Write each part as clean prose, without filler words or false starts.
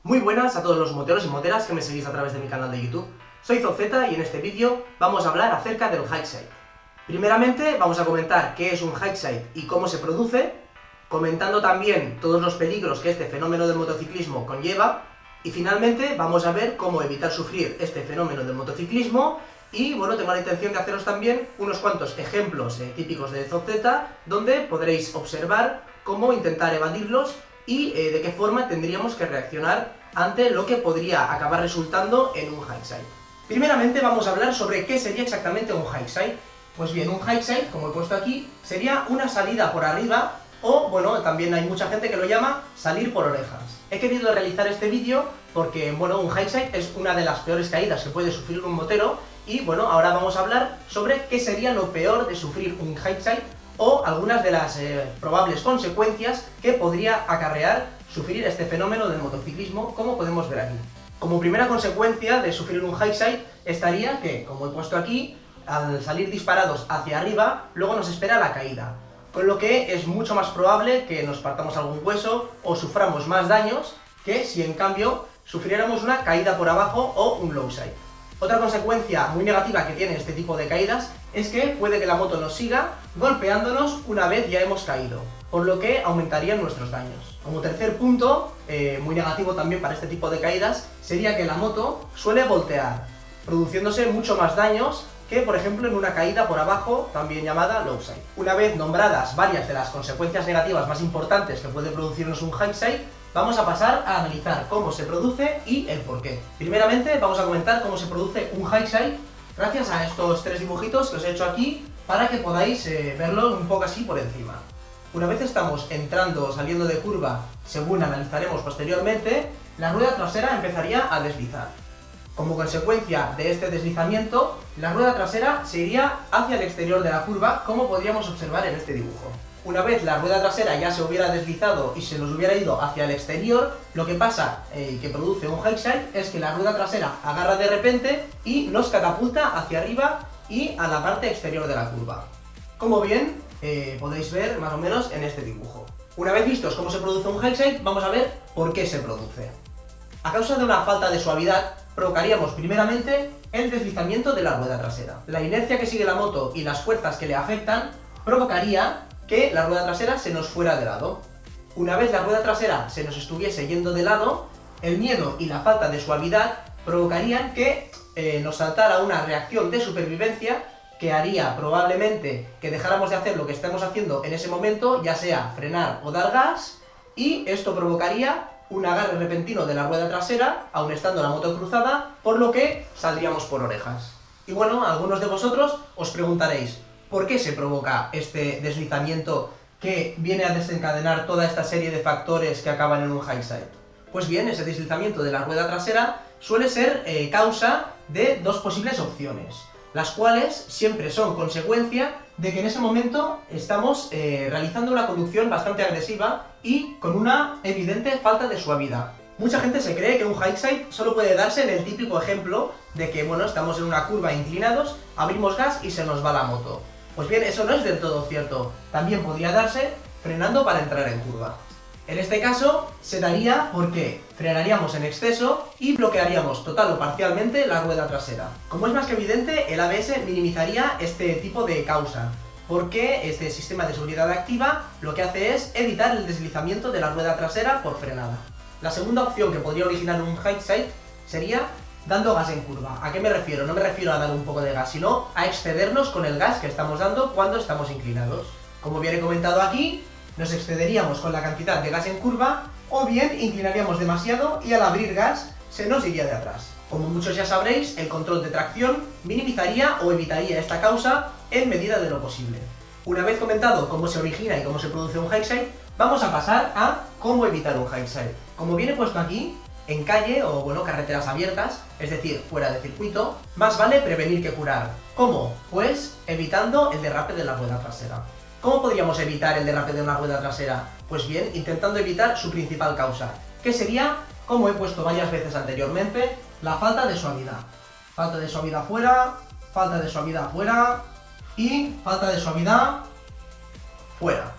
Muy buenas a todos los moteros y moteras que me seguís a través de mi canal de YouTube. Soy Zozeta y en este vídeo vamos a hablar acerca del hikeside. Primeramente vamos a comentar qué es un hikeside y cómo se produce, comentando también todos los peligros que este fenómeno del motociclismo conlleva, y finalmente vamos a ver cómo evitar sufrir este fenómeno del motociclismo. Y bueno, tengo la intención de haceros también unos cuantos ejemplos típicos de Zozeta, donde podréis observar cómo intentar evadirlos y de qué forma tendríamos que reaccionar ante lo que podría acabar resultando en un hikeside. Primeramente vamos a hablar sobre qué sería exactamente un hikeside. Pues bien, un hikeside, como he puesto aquí, sería una salida por arriba, o bueno, también hay mucha gente que lo llama salir por orejas. He querido realizar este vídeo porque, bueno, un hikeside es una de las peores caídas que puede sufrir un motero, y bueno, ahora vamos a hablar sobre qué sería lo peor de sufrir un hikeside o algunas de las probables consecuencias que podría acarrear sufrir este fenómeno del motociclismo, como podemos ver aquí. Como primera consecuencia de sufrir un hikeside estaría que, como he puesto aquí, al salir disparados hacia arriba, luego nos espera la caída, con lo que es mucho más probable que nos partamos algún hueso o suframos más daños que si en cambio sufriéramos una caída por abajo o un lowside. Otra consecuencia muy negativa que tiene este tipo de caídas es que puede que la moto nos siga golpeándonos una vez ya hemos caído, por lo que aumentarían nuestros daños. Como tercer punto, muy negativo también para este tipo de caídas, sería que la moto suele voltear, produciéndose mucho más daños que, por ejemplo, en una caída por abajo, también llamada lowside. Una vez nombradas varias de las consecuencias negativas más importantes que puede producirnos un hikeside, vamos a pasar a analizar cómo se produce y el porqué. Primeramente vamos a comentar cómo se produce un hikeside gracias a estos tres dibujitos que os he hecho aquí para que podáis verlo un poco así por encima. Una vez estamos entrando o saliendo de curva, según analizaremos posteriormente, la rueda trasera empezaría a deslizar. Como consecuencia de este deslizamiento, la rueda trasera se iría hacia el exterior de la curva, como podríamos observar en este dibujo. Una vez la rueda trasera ya se hubiera deslizado y se nos hubiera ido hacia el exterior, lo que pasa y que produce un hikeside es que la rueda trasera agarra de repente y nos catapulta hacia arriba y a la parte exterior de la curva. Como bien podéis ver más o menos en este dibujo. Una vez vistos cómo se produce un hikeside, vamos a ver por qué se produce. A causa de una falta de suavidad, provocaríamos primeramente el deslizamiento de la rueda trasera. La inercia que sigue la moto y las fuerzas que le afectan provocaría que la rueda trasera se nos fuera de lado. Una vez la rueda trasera se nos estuviese yendo de lado, el miedo y la falta de suavidad provocarían que nos saltara una reacción de supervivencia que haría probablemente que dejáramos de hacer lo que estemos haciendo en ese momento, ya sea frenar o dar gas, y esto provocaría un agarre repentino de la rueda trasera, aun estando la moto cruzada, por lo que saldríamos por orejas. Y bueno, algunos de vosotros os preguntaréis, ¿por qué se provoca este deslizamiento que viene a desencadenar toda esta serie de factores que acaban en un hikeside? Pues bien, ese deslizamiento de la rueda trasera suele ser causa de dos posibles opciones, las cuales siempre son consecuencia de que en ese momento estamos realizando una conducción bastante agresiva y con una evidente falta de suavidad. Mucha gente se cree que un hikeside solo puede darse en el típico ejemplo de que, bueno, estamos en una curva inclinados, abrimos gas y se nos va la moto. Pues bien, eso no es del todo cierto. También podría darse frenando para entrar en curva. En este caso, se daría porque frenaríamos en exceso y bloquearíamos total o parcialmente la rueda trasera. Como es más que evidente, el ABS minimizaría este tipo de causa, porque este sistema de seguridad activa lo que hace es evitar el deslizamiento de la rueda trasera por frenada. La segunda opción que podría originar un hikeside sería dando gas en curva. ¿A qué me refiero? No me refiero a dar un poco de gas, sino a excedernos con el gas que estamos dando cuando estamos inclinados. Como bien he comentado aquí, nos excederíamos con la cantidad de gas en curva, o bien inclinaríamos demasiado y al abrir gas se nos iría de atrás. Como muchos ya sabréis, el control de tracción minimizaría o evitaría esta causa en medida de lo posible. Una vez comentado cómo se origina y cómo se produce un hikeside, vamos a pasar a cómo evitar un hikeside. Como viene puesto aquí, en calle o bueno, carreteras abiertas, es decir, fuera de circuito, más vale prevenir que curar. ¿Cómo? Pues evitando el derrape de la rueda trasera. ¿Cómo podríamos evitar el derrape de una rueda trasera? Pues bien, intentando evitar su principal causa, que sería, como he puesto varias veces anteriormente, la falta de suavidad. Falta de suavidad fuera, falta de suavidad fuera y falta de suavidad fuera.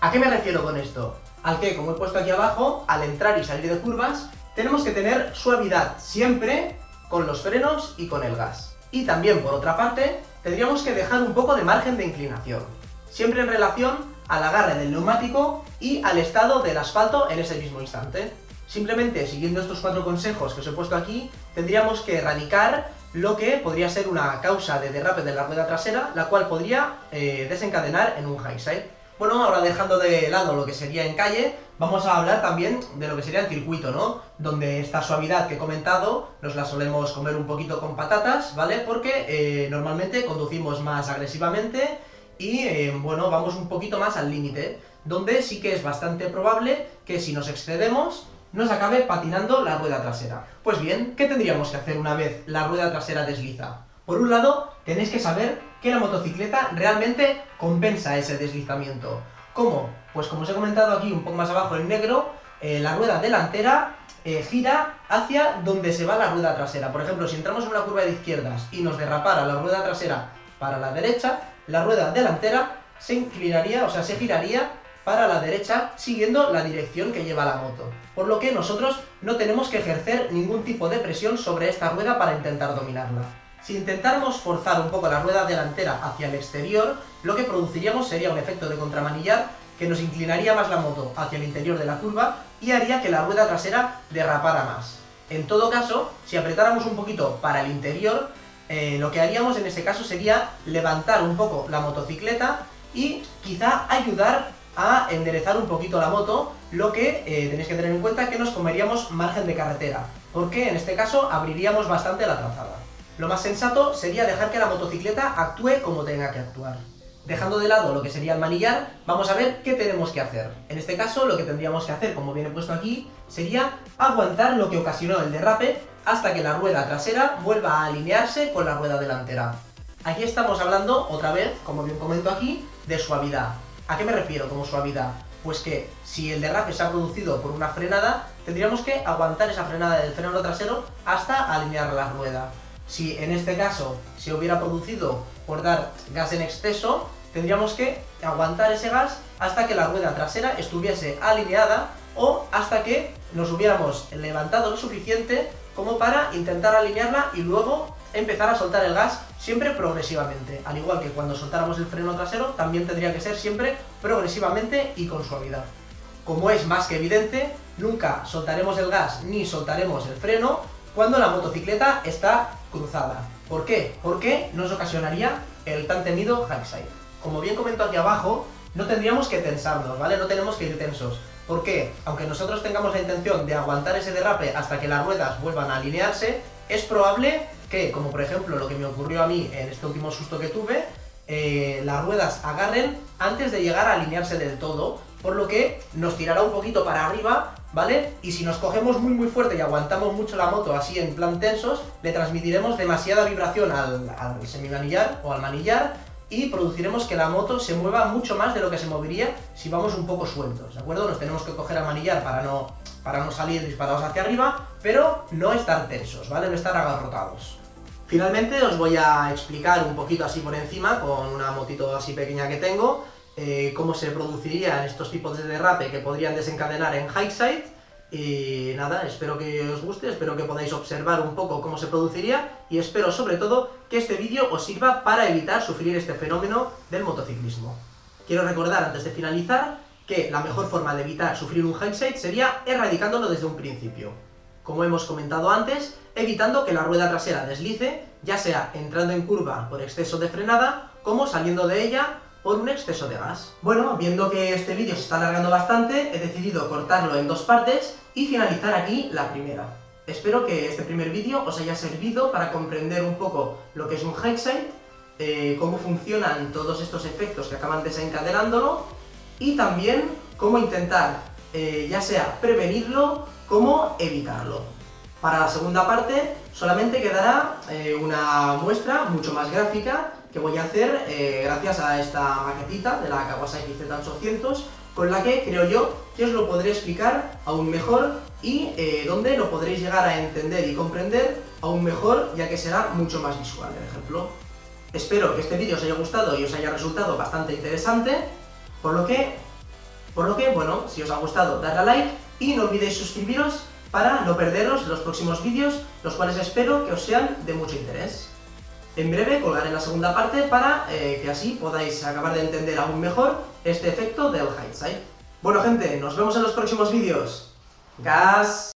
¿A qué me refiero con esto? Al que, como he puesto aquí abajo, al entrar y salir de curvas, tenemos que tener suavidad siempre con los frenos y con el gas. Y también, por otra parte, tendríamos que dejar un poco de margen de inclinación, siempre en relación al agarre del neumático y al estado del asfalto en ese mismo instante. Simplemente siguiendo estos 4 consejos que os he puesto aquí, tendríamos que erradicar lo que podría ser una causa de derrape de la rueda trasera, la cual podría desencadenar en un high side. Bueno, ahora dejando de lado lo que sería en calle, vamos a hablar también de lo que sería el circuito, ¿no? Donde esta suavidad que he comentado nos la solemos comer un poquito con patatas, ¿vale? Porque normalmente conducimos más agresivamente y, bueno, vamos un poquito más al límite, donde sí que es bastante probable que si nos excedemos nos acabe patinando la rueda trasera. Pues bien, ¿qué tendríamos que hacer una vez la rueda trasera desliza? Por un lado, tenéis que saber que la motocicleta realmente compensa ese deslizamiento. ¿Cómo? Pues como os he comentado aquí un poco más abajo en negro, la rueda delantera gira hacia donde se va la rueda trasera. Por ejemplo, si entramos en una curva de izquierdas y nos derrapara la rueda trasera para la derecha, la rueda delantera se inclinaría, o sea, se giraría para la derecha siguiendo la dirección que lleva la moto. Por lo que nosotros no tenemos que ejercer ningún tipo de presión sobre esta rueda para intentar dominarla. Si intentáramos forzar un poco la rueda delantera hacia el exterior, lo que produciríamos sería un efecto de contramanillar que nos inclinaría más la moto hacia el interior de la curva y haría que la rueda trasera derrapara más. En todo caso, si apretáramos un poquito para el interior, lo que haríamos en ese caso sería levantar un poco la motocicleta y quizá ayudar a enderezar un poquito la moto, lo que tenéis que tener en cuenta que nos comeríamos margen de carretera, porque en este caso abriríamos bastante la trazada. Lo más sensato sería dejar que la motocicleta actúe como tenga que actuar. Dejando de lado lo que sería el manillar, vamos a ver qué tenemos que hacer. En este caso, lo que tendríamos que hacer, como viene puesto aquí, sería aguantar lo que ocasionó el derrape hasta que la rueda trasera vuelva a alinearse con la rueda delantera. Aquí estamos hablando, otra vez, como bien comento aquí, de suavidad. ¿A qué me refiero como suavidad? Pues que si el derrape se ha producido por una frenada, tendríamos que aguantar esa frenada del freno trasero hasta alinear la rueda. Si en este caso se hubiera producido por dar gas en exceso, tendríamos que aguantar ese gas hasta que la rueda trasera estuviese alineada o hasta que nos hubiéramos levantado lo suficiente como para intentar alinearla y luego empezar a soltar el gas siempre progresivamente. Al igual que cuando soltáramos el freno trasero, también tendría que ser siempre progresivamente y con suavidad. Como es más que evidente, nunca soltaremos el gas ni soltaremos el freno cuando la motocicleta está cruzada. ¿Por qué? Porque nos ocasionaría el tan temido high side. Como bien comento aquí abajo, no tendríamos que tensarnos, ¿vale? No tenemos que ir tensos. ¿Por qué? Aunque nosotros tengamos la intención de aguantar ese derrape hasta que las ruedas vuelvan a alinearse, es probable que, como por ejemplo lo que me ocurrió a mí en este último susto que tuve, las ruedas agarren antes de llegar a alinearse del todo, por lo que nos tirará un poquito para arriba, ¿vale? Y si nos cogemos muy fuerte y aguantamos mucho la moto así en plan tensos, le transmitiremos demasiada vibración al semimanillar o al manillar y produciremos que la moto se mueva mucho más de lo que se movería si vamos un poco sueltos, ¿de acuerdo? Nos tenemos que coger al manillar para no salir disparados hacia arriba, pero no estar tensos, ¿vale? No estar agarrotados. Finalmente os voy a explicar un poquito así por encima, con una motito así pequeña que tengo, cómo se producirían estos tipos de derrape que podrían desencadenar en high side. Y nada, espero que os guste, espero que podáis observar un poco cómo se produciría y espero sobre todo que este vídeo os sirva para evitar sufrir este fenómeno del motociclismo. Quiero recordar antes de finalizar que la mejor forma de evitar sufrir un high side sería erradicándolo desde un principio. Como hemos comentado antes, evitando que la rueda trasera deslice, ya sea entrando en curva por exceso de frenada, como saliendo de ella por un exceso de gas. Bueno, viendo que este vídeo se está alargando bastante, he decidido cortarlo en 2 partes y finalizar aquí la primera. Espero que este primer vídeo os haya servido para comprender un poco lo que es un high side, cómo funcionan todos estos efectos que acaban desencadenándolo y también cómo intentar, ya sea prevenirlo como evitarlo. Para la segunda parte solamente quedará una muestra mucho más gráfica que voy a hacer gracias a esta maquetita de la Kawasaki Z800, con la que creo yo que os lo podré explicar aún mejor y donde lo podréis llegar a entender y comprender aún mejor, ya que será mucho más visual el ejemplo. Espero que este vídeo os haya gustado y os haya resultado bastante interesante, por lo que bueno, si os ha gustado, darle a like y no olvidéis suscribiros para no perderos los próximos vídeos, los cuales espero que os sean de mucho interés. En breve colgaré la segunda parte para que así podáis acabar de entender aún mejor este efecto del hindsight. Bueno gente, nos vemos en los próximos vídeos. ¡Gas!